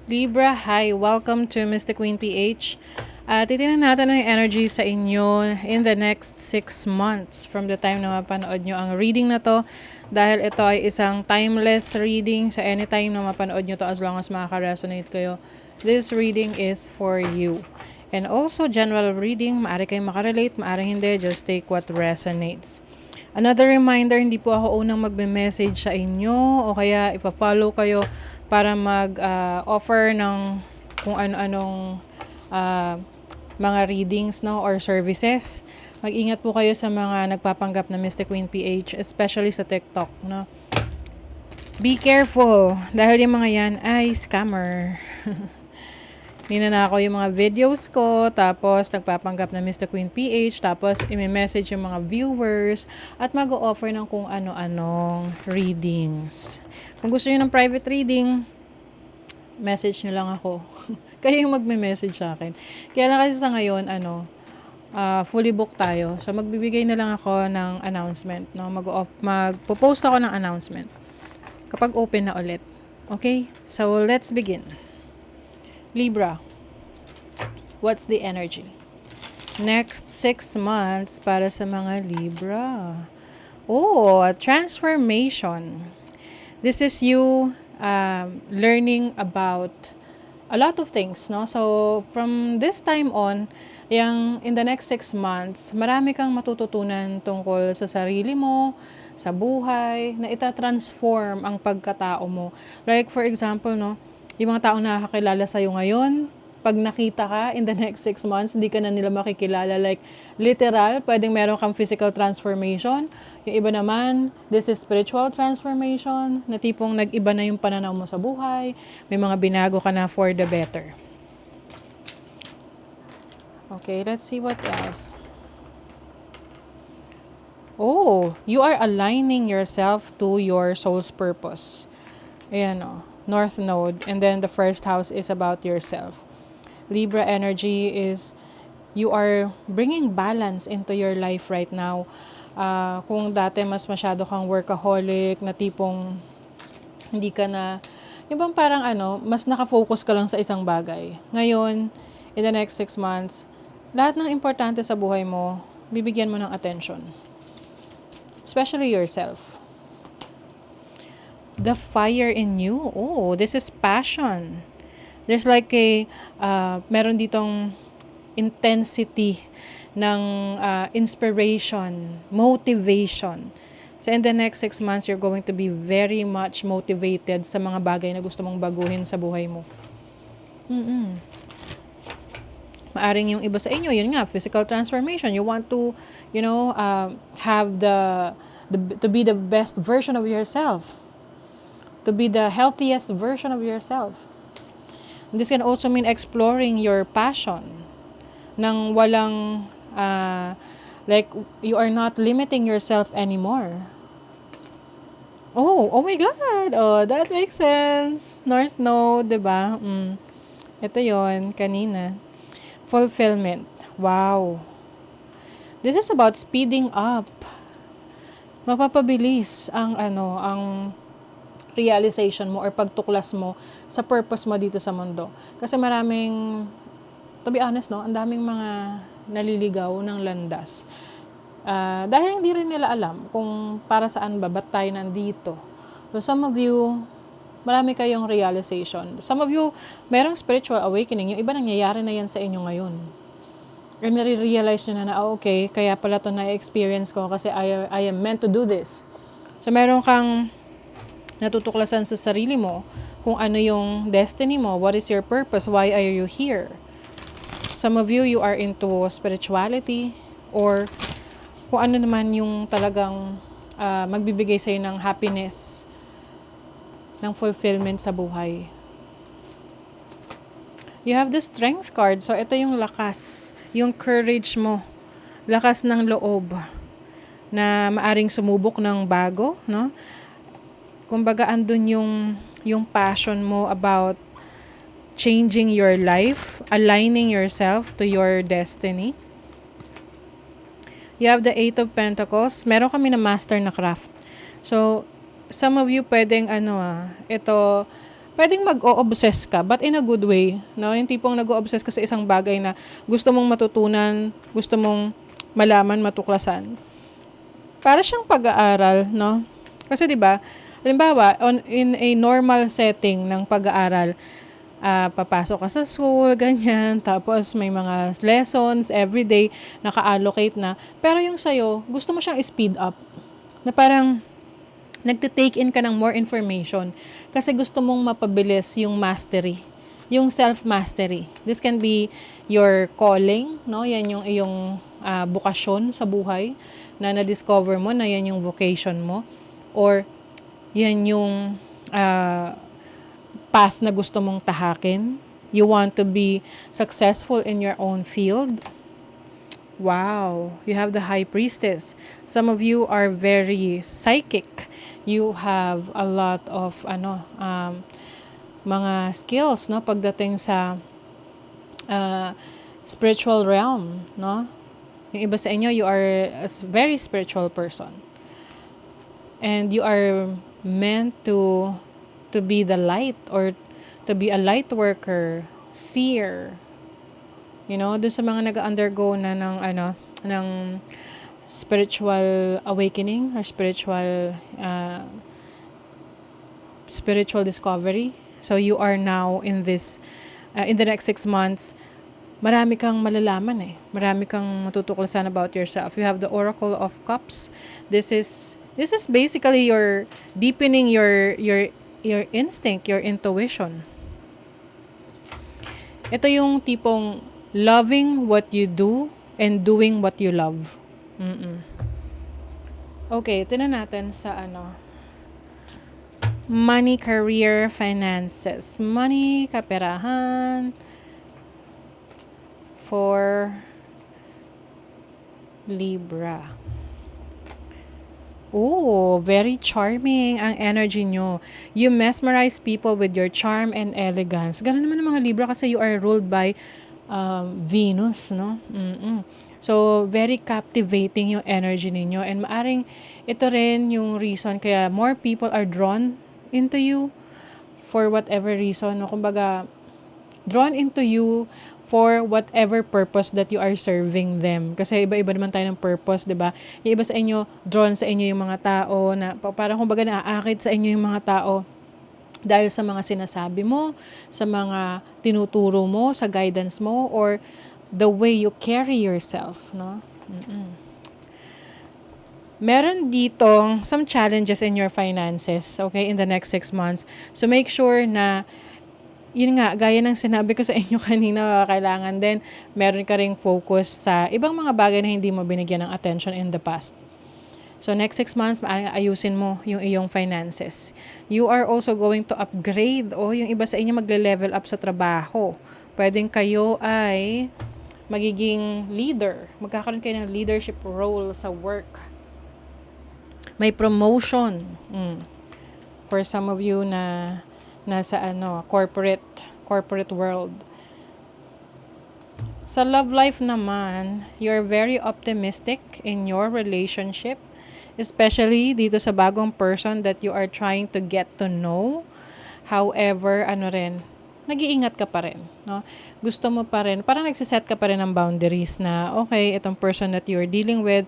Libra, hi! Welcome to Mystic Queen PH. Titingnan natin ang energy sa inyo in the next 6 months from the time na mapanood nyo ang reading na to. Dahil ito ay isang timeless reading, so anytime na mapanood nyo to as long as makaka-resonate kayo, this reading is for you. And also, general reading, maaari kayong makarelate, maaari hindi, just take what resonates. Another reminder, hindi po ako unang magme-message sa inyo o kaya ipa-follow kayo para mag-offer ng kung ano-anong uh, mga readings, no, or services. Mag-ingat po kayo sa mga nagpapanggap na Mystic Queen PH, especially sa TikTok, no. Be careful dahil yung mga yan ay scammer. Ninanakaw yung mga videos ko, tapos nagpapanggap na Mr. Queen PH, tapos i-message yung mga viewers, at mag-o-offer ng kung ano-anong readings. Kung gusto nyo ng private reading, message nyo lang ako. Kayo yung magme-message sa akin. Kaya lang kasi sa ngayon, fully booked tayo. So, magbibigay na lang ako ng announcement. No? Magpo-post ako ng announcement kapag open na ulit. Okay? So, let's begin. Libra, what's the energy? Next 6 months para sa mga Libra. Oh, transformation. This is you learning about a lot of things, no? So, from this time on, in the next 6 months, marami kang matututunan tungkol sa sarili mo, sa buhay, na ita-transform ang pagkatao mo. Like, for example, no, yung mga taong nakakilala sa'yo ngayon, pag nakita ka in the next 6 months, hindi ka na nila makikilala. Like, literal, pwedeng meron kang physical transformation. Yung iba naman, this is spiritual transformation, na tipong nag-iba na yung pananaw mo sa buhay. May mga binago ka na for the better. Okay, let's see what else. Oh, you are aligning yourself to your soul's purpose. Ayan o. North Node, and then the first house is about yourself. Libra energy is you are bringing balance into your life right now. Kung dati mas masyado kang workaholic, na tipong hindi ka na, yung bang parang mas nakafocus ka lang sa isang bagay. Ngayon, in the next 6 months, lahat ng importante sa buhay mo, bibigyan mo ng attention. Especially yourself. The fire in you. Oh, this is passion. There's like meron ditong intensity ng inspiration, motivation. So in the next 6 months, you're going to be very much motivated sa mga bagay na gusto mong baguhin sa buhay mo. Maaring yung iba sa inyo, yun nga, physical transformation. You want to, have to be the best version of yourself. To be the healthiest version of yourself. This can also mean exploring your passion. Nang walang, like, you are not limiting yourself anymore. Oh my God! Oh, that makes sense. North Node, diba? Ito yon kanina. Fulfillment. Wow. This is about speeding up. Mapapabilis ang realization mo or pagtuklas mo sa purpose mo dito sa mundo. Kasi maraming, to be honest, no, ang daming mga naliligaw ng landas. Dahil hindi rin nila alam kung para saan ba, ba't tayo nandito. So some of you, marami kayong realization. Some of you, merong spiritual awakening. Yung iba nangyayari na yan sa inyo ngayon. And nare-realize nyo na okay, kaya pala ito na-experience ko kasi I am meant to do this. So meron kang natutuklasan sa sarili mo kung ano yung destiny mo, what is your purpose, why are you here. Some of you are into spirituality or kung ano naman yung talagang magbibigay sa'yo ng happiness, ng fulfillment sa buhay. You have the strength card, so ito yung lakas, yung courage mo, lakas ng loob na maaring sumubok ng bago, no? Kumbaga andun yung passion mo about changing your life, aligning yourself to your destiny. You have the 8 of Pentacles. Meron kami na master na craft. So, some of you pwedeng ito pwedeng mag-o-obsess ka, but in a good way, no? Yung tipong nag-o-obsess ka sa isang bagay na gusto mong matutunan, gusto mong malaman, matuklasan. Para siyang pag-aaral, no? Kasi 'di ba, halimbawa, in a normal setting ng pag-aaral, papasok ka sa school, ganyan, tapos may mga lessons every day, naka-allocate na. Pero yung sa'yo, gusto mo siyang speed up. Na parang, nagte-take in ka ng more information kasi gusto mong mapabilis yung mastery, yung self-mastery. This can be your calling, no? Yan yung iyong bukasyon sa buhay na na-discover mo na yan yung vocation mo, or yan yung path na gusto mong tahakin. You want to be successful in your own field. Wow, you have the High Priestess. Some of you are very psychic. You have a lot of mga skills, no, pagdating sa spiritual realm, no? Yung iba sa inyo, you are a very spiritual person. And you are meant to be the light, or to be a light worker, seer. You know, dun sa mga nag-undergo na ng spiritual awakening or spiritual discovery. So you are now in this in the next 6 months, marami kang malalaman eh. Marami kang matutuklasan about yourself. You have the Oracle of Cups. This is basically your deepening your instinct, your intuition. Ito yung tipong loving what you do and doing what you love. Okay, tingnan natin sa money, career, finances. Money, kaperahan, for Libra. Oh, very charming ang energy nyo. You mesmerize people with your charm and elegance. Ganun naman ang mga Libra kasi you are ruled by Venus, no? So, very captivating yung energy ninyo. And maaring ito rin yung reason kaya more people are drawn into you for whatever reason. No? Kumbaga, drawn into you for whatever purpose that you are serving them. Kasi iba-iba naman tayo ng purpose, 'di ba? Yung iba sa inyo, drawn sa inyo yung mga tao na parang kumbaga naaakit sa inyo yung mga tao dahil sa mga sinasabi mo, sa mga tinuturo mo, sa guidance mo, or the way you carry yourself, no? Meron dito some challenges in your finances, okay, in the next 6 months. So make sure na yun nga, gaya ng sinabi ko sa inyo kanina, kailangan din meron ka ring focus sa ibang mga bagay na hindi mo binigyan ng attention in the past. So, next 6 months, ayusin mo yung iyong finances. You are also going to upgrade, o yung iba sa inyo magle-level up sa trabaho. Pwedeng kayo ay magiging leader. Magkakaroon kayo ng leadership role sa work. May promotion. For some of you na nasa corporate world. Sa love life naman, you're very optimistic in your relationship, especially dito sa bagong person that you are trying to get to know. However, nag-iingat ka pa rin, no? Gusto mo pa rin, parang nagsiset ka pa rin ng boundaries na, okay, itong person that you're dealing with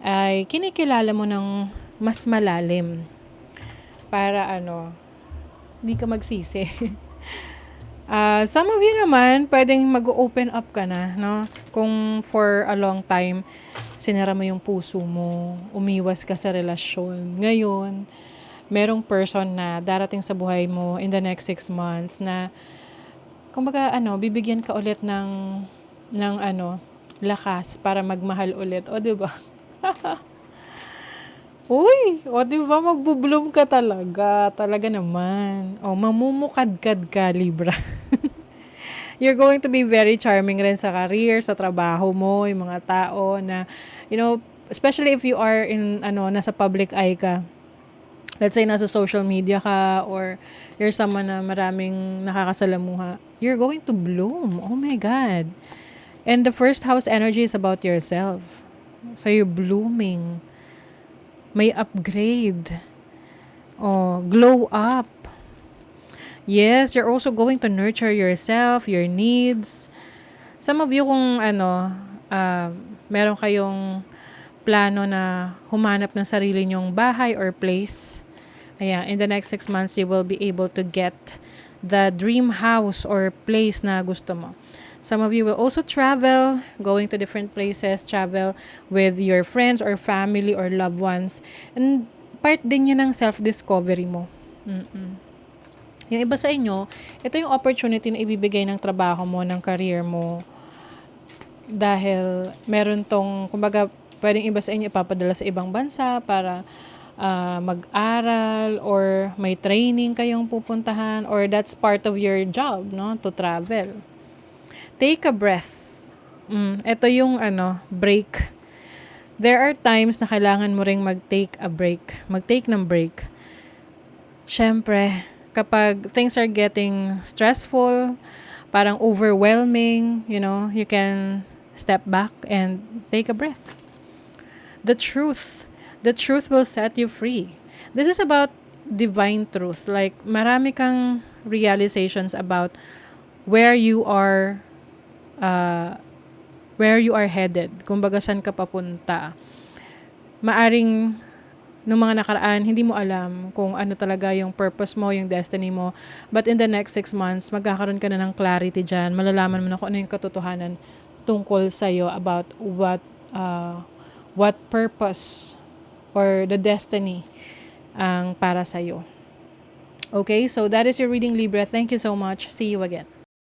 ay kinikilala mo ng mas malalim para hindi ka magsisi. Some of you naman, pwedeng mag-open up ka na, no? Kung for a long time, sinara mo yung puso mo, umiwas ka sa relasyon. Ngayon, merong person na darating sa buhay mo in the next 6 months na, kumbaga, bibigyan ka ulit ng lakas para magmahal ulit. O, diba? Uy, diba magbo-bloom ka talaga. Talaga naman. Mamumukadkad ka, Libra. You're going to be very charming rin sa career, sa trabaho mo, yung mga tao na, especially if you are in, nasa public eye ka. Let's say, nasa social media ka, or you're someone na maraming nakakasalamuha. You're going to bloom. Oh my God. And the first house energy is about yourself. So, you're blooming. May upgrade. Glow up. Yes, you're also going to nurture yourself, your needs. Some of you kung meron kayong plano na humanap ng sarili nyong bahay or place, ayan, in the next 6 months, you will be able to get the dream house or place na gusto mo. Some of you will also travel, going to different places, travel with your friends or family or loved ones. And part din yun ng self-discovery mo. Yung iba sa inyo, ito yung opportunity na ibibigay ng trabaho mo, ng career mo. Dahil meron tong, kumbaga, pwedeng iba sa inyo ipapadala sa ibang bansa para mag-aral or may training kayong pupuntahan or that's part of your job, no? To travel. Take a breath. Ito yung break. There are times na kailangan mo ring mag-take a break. Mag-take ng break. Siyempre, kapag things are getting stressful, parang overwhelming, you can step back and take a breath. The truth will set you free. This is about divine truth. Like, marami kang realizations about where you are headed. Kumbaga, saan ka papunta. Maaring nung mga nakaraan, hindi mo alam kung ano talaga yung purpose mo, yung destiny mo. But in the next 6 months, magkakaroon ka na ng clarity dyan. Malalaman mo na kung ano yung katotohanan tungkol sa'yo about what purpose or the destiny ang para sa'yo. Okay, so that is your reading, Libra. Thank you so much. See you again.